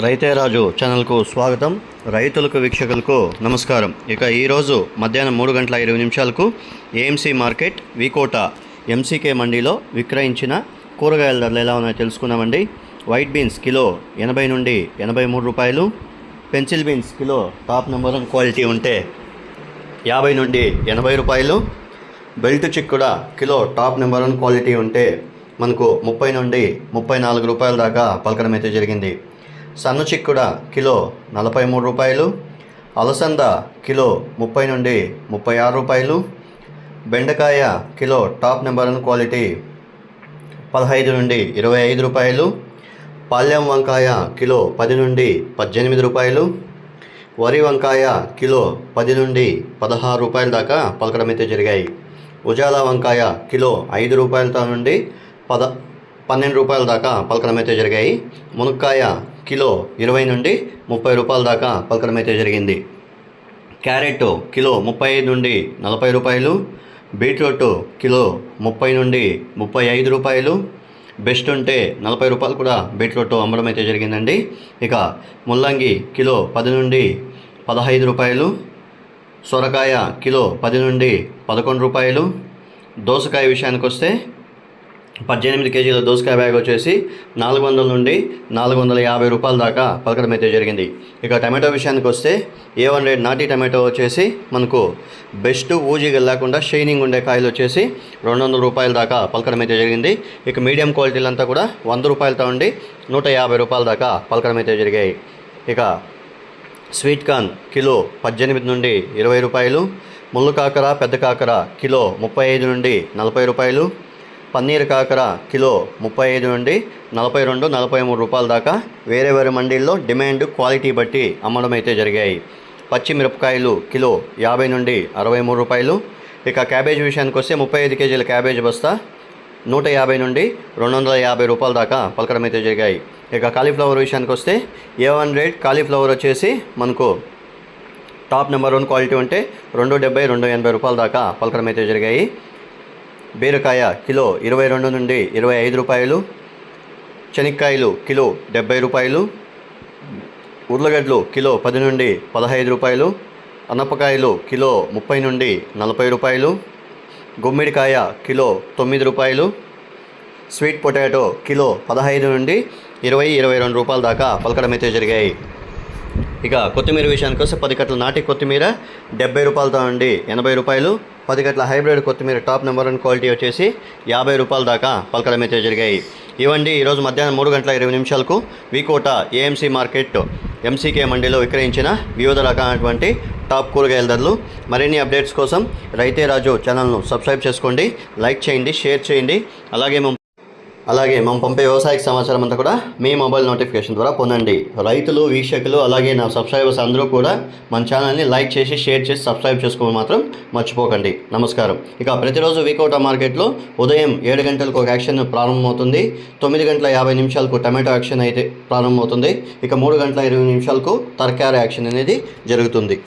రైతే రాజు ఛానల్కు స్వాగతం. రైతులకు వీక్షకులకు నమస్కారం. ఇక ఈరోజు మధ్యాహ్నం 3:20 ఏఎంసీ మార్కెట్ వికోట ఎంసీకే మండీలో విక్రయించిన కూరగాయల ధరలు ఎలా ఉన్నాయో తెలుసుకుందామండి. వైట్ బీన్స్ కిలో 80 నుండి 83 రూపాయలు. Pencil beans kilo top number 1 quality ఉంటే 50 నుండి 80 రూపాయలు. బెల్ట్ చిక్కుడ కిలో టాప్ నెంబర్ 1 క్వాలిటీ ఉంటే మనకు 30 నుండి 34 రూపాయల దాకా పలకడం అయితే జరిగింది. సన్న చిక్కుడ కిలో 43 రూపాయలు. అలసంద కిలో 30 నుండి 36 రూపాయలు. బెండకాయ కిలో టాప్ నెంబర్ 1 క్వాలిటీ 15 నుండి 25 రూపాయలు. పాల్యం వంకాయ కిలో 10 నుండి 18 రూపాయలు. వరి వంకాయ కిలో 10 నుండి 16 రూపాయల దాకా పలకడం అయితే జరిగాయి. ఉజాలా వంకాయ కిలో 5 రూపాయలతో నుండి 12 రూపాయల దాకా పలకడం అయితే జరిగాయి. మునక్కాయ కిలో 20 నుండి 30 రూపాయల దాకా పలకడం అయితే జరిగింది. క్యారెట్ కిలో 35 నుండి 40 రూపాయలు. బీట్రూట్ కిలో 30 నుండి 35 రూపాయలు. బెస్ట్ ఉంటే 40 రూపాయలు కూడా బీట్రూట్ అమ్మడం అయితే జరిగిందండి. ఇక ముల్లంగి కిలో 10 నుండి 15 రూపాయలు. సొరకాయ కిలో 10 నుండి 11 రూపాయలు. దోసకాయ విషయానికి వస్తే 18 కేజీల దోసకాయ బ్యాగ్ వచ్చేసి 400 నుండి 450 రూపాయల దాకా పలకడం అయితే జరిగింది. ఇక టమాటో విషయానికి వస్తే A1 నాటి టమాటో వచ్చేసి మనకు బెస్ట్ ఊజీగా లేకుండా షైనింగ్ ఉండే కాయలు వచ్చేసి 200 రూపాయల దాకా పలకడం అయితే జరిగింది. ఇక మీడియం క్వాలిటీలంతా కూడా 100 రూపాయలతో ఉండి 150 రూపాయల దాకా పలకడం అయితే జరిగాయి. ఇక స్వీట్ కార్న్ కిలో 18 నుండి 20 రూపాయలు. ముళ్ళు కాకర పెద్ద కాకర కిలో 35 నుండి 40 రూపాయలు. పన్నీర్ కాకర కిలో 35 నుండి 42, 43 రూపాయల దాకా వేరే వేరే మండీల్లో డిమాండ్ క్వాలిటీ బట్టి అమ్మడం అయితే జరిగాయి. పచ్చిమిరపకాయలు కిలో 50 నుండి 63 రూపాయలు. ఇక క్యాబేజ్ విషయానికి వస్తే 35 కేజీల క్యాబేజ్ బస్తా 150 నుండి 250 రూపాయల దాకా పలకడం అయితే జరిగాయి. ఇక కాలీఫ్లవర్ విషయానికి వస్తే A1 కాలీఫ్లవర్ వచ్చేసి మనకు టాప్ నెంబర్ 1 క్వాలిటీ ఉంటే 270, 280 రూపాయల దాకా పలకడం అయితే జరిగాయి. బీరకాయ కిలో 22 నుండి 25 రూపాయలు. శనక్కాయలు కిలో 70 రూపాయలు. ఉర్లగడ్డలు కిలో 10 నుండి 15 రూపాయలు. అనపకాయలు కిలో 30 నుండి 40 రూపాయలు. గుమ్మిడికాయ కిలో 9 రూపాయలు. స్వీట్ పొటాటో కిలో 15 నుండి 22 రూపాయల దాకా పలకడం అయితే జరిగాయి. ఇక కొత్తిమీర విషయానికి వస్తే 10 కట్టల నాటి కొత్తిమీర 70 రూపాయలతో నుండి 80 రూపాయలు. 10 కట్టల హైబ్రిడ్ కొత్తిమీర టాప్ నెంబర్ 1 క్వాలిటీ వచ్చేసి 50 రూపాయల దాకా పలకడం అయితే జరిగాయి. ఇవండి ఈరోజు మధ్యాహ్నం 3:20 వికోట ఏఎంసీ మార్కెట్ ఎంసీకే మండీలో విక్రయించిన వివిధ రకాలైనటువంటి టాప్ కూరగాయల ధరలు. మరిన్ని అప్డేట్స్ కోసం రైతే రాజు ఛానల్ను సబ్స్క్రైబ్ చేసుకోండి, లైక్ చేయండి, షేర్ చేయండి. అలాగే మనం పంపే వ్యవసాయ సమాచారం అంతా కూడా మీ మొబైల్ నోటిఫికేషన్ ద్వారా పొందండి. రైతులు, వీక్షకులు, అలాగే నా సబ్స్క్రైబర్స్ అందరూ కూడా మన ఛానల్ని లైక్ చేసి, షేర్ చేసి, సబ్స్క్రైబ్ చేసుకోవడం మాత్రం మర్చిపోకండి. నమస్కారం. ఇక ప్రతిరోజు వికోట మార్కెట్లో ఉదయం 7 గంటలకు ఒక యాక్షన్ ప్రారంభమవుతుంది. 9:50 టమాటో యాక్షన్ అయితే ప్రారంభమవుతుంది. ఇక 3:20 తరకారీ యాక్షన్ అనేది జరుగుతుంది.